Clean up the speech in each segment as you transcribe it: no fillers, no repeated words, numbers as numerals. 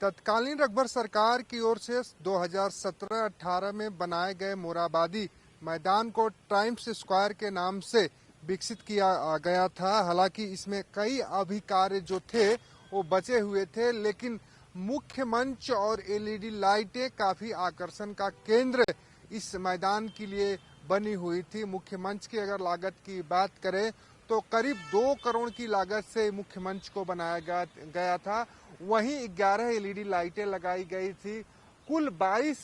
तत्कालीन रघुवर सरकार की ओर से 2017-18 में बनाए गए मोरहाबादी मैदान को टाइम्स स्क्वायर के नाम से विकसित किया गया था। हालांकि इसमें कई अभी कार्य जो थे वो बचे हुए थे, लेकिन मुख्य मंच और एलईडी लाइटें काफी आकर्षण का केंद्र इस मैदान के लिए बनी हुई थी। मुख्य मंच की अगर लागत की बात करें तो करीब 2 करोड़ की लागत से मुख्य मंच को बनाया गया था। वहीं 11 एलईडी लाइटें लगाई गई थी। कुल 22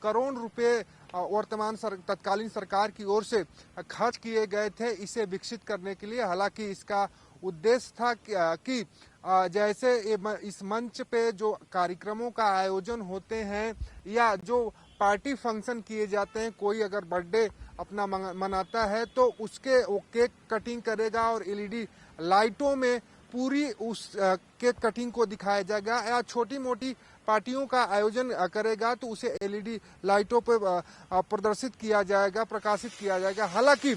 करोड़ रुपए वर्तमान तत्कालीन सरकार की ओर से खर्च किए गए थे इसे विकसित करने के लिए। हालांकि इसका उद्देश्य था कि जैसे इस मंच पे जो कार्यक्रमों का आयोजन होते हैं या जो पार्टी फंक्शन किए जाते हैं, कोई अगर बर्थडे अपना मनाता है तो उसके वो केक कटिंग करेगा और एलईडी लाइटों में पूरी उस केक कटिंग को दिखाया जाएगा, या छोटी मोटी पार्टियों का आयोजन करेगा तो उसे एलईडी लाइटों पर प्रदर्शित किया जाएगा, प्रकाशित किया जाएगा। हालांकि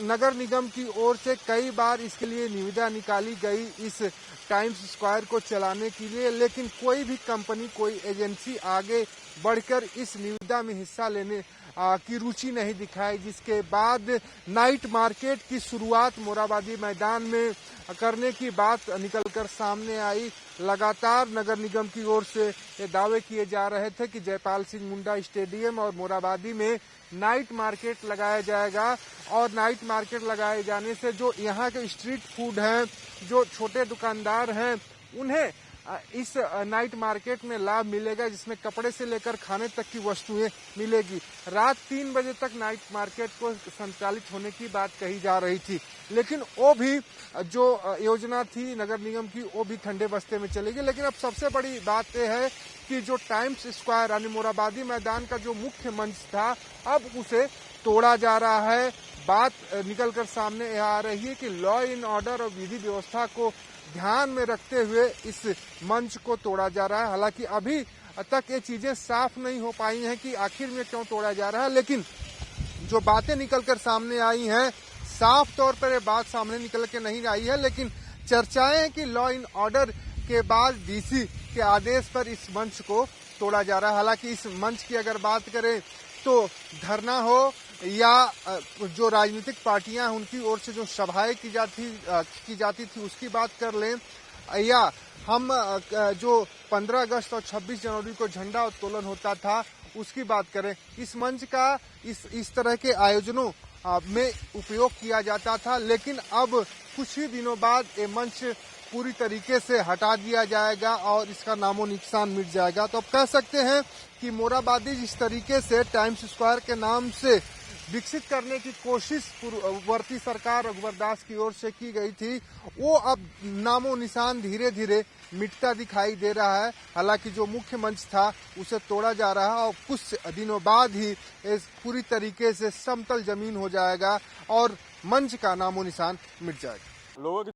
नगर निगम की ओर से कई बार इसके लिए निविदा निकाली गई इस टाइम्स स्क्वायर को चलाने के लिए, लेकिन कोई भी कंपनी, कोई एजेंसी आगे बढ़कर इस निविदा में हिस्सा लेने की रुचि नहीं दिखाई, जिसके बाद नाइट मार्केट की शुरुआत मोरहाबादी मैदान में करने की बात निकलकर सामने आई। लगातार नगर निगम की ओर से ये दावे किए जा रहे थे कि जयपाल सिंह मुंडा स्टेडियम और मोरहाबादी में नाइट मार्केट लगाया जाएगा, और नाइट मार्केट लगाए जाने से जो यहाँ के स्ट्रीट फूड हैं, जो छोटे दुकानदार हैं, उन्हें इस नाइट मार्केट में लाभ मिलेगा, जिसमें कपड़े से लेकर खाने तक की वस्तुएं मिलेगी। रात 3 बजे तक नाइट मार्केट को संचालित होने की बात कही जा रही थी, लेकिन वो भी जो योजना थी नगर निगम की वो भी ठंडे बस्ते में चलेगी। लेकिन अब सबसे बड़ी बात यह है कि जो टाइम्स स्क्वायर यानी मोरहाबादी मैदान का जो मुख्य मंच था, अब उसे तोड़ा जा रहा है। बात निकलकर सामने आ रही है कि लॉ एंड ऑर्डर और विधि व्यवस्था को ध्यान में रखते हुए इस मंच को तोड़ा जा रहा है। हालांकि अभी तक ये चीजें साफ नहीं हो पाई हैं कि आखिर में क्यों तोड़ा जा रहा है, लेकिन जो बातें निकलकर सामने आई हैं, साफ तौर पर ये बात सामने निकल के नहीं आई है, लेकिन चर्चाएं हैं कि लॉ एंड ऑर्डर के बाद डीसी के आदेश पर इस मंच को तोड़ा जा रहा है। हालांकि इस मंच की अगर बात करें तो धरना हो या जो राजनीतिक पार्टियां उनकी ओर से जो सभाएं की जाती थी उसकी बात कर लें, या हम जो 15 अगस्त और 26 जनवरी को झंडा उत्तोलन होता था उसकी बात करें, इस मंच का इस तरह के आयोजनों में उपयोग किया जाता था। लेकिन अब कुछ ही दिनों बाद ये मंच पूरी तरीके से हटा दिया जाएगा और इसका नामो निशान मिट जाएगा। तो अब कह सकते हैं कि मोरहाबादी जिस तरीके से टाइम्स स्क्वायर के नाम से विकसित करने की कोशिश पूर्ववर्ती सरकार रघुवर दास की ओर से की गई थी, वो अब नामो निशान धीरे धीरे मिटता दिखाई दे रहा है। हालांकि जो मुख्य मंच था उसे तोड़ा जा रहा है और कुछ दिनों बाद ही इस पूरी तरीके से समतल जमीन हो जाएगा और मंच का नामो निशान मिट जाएगा।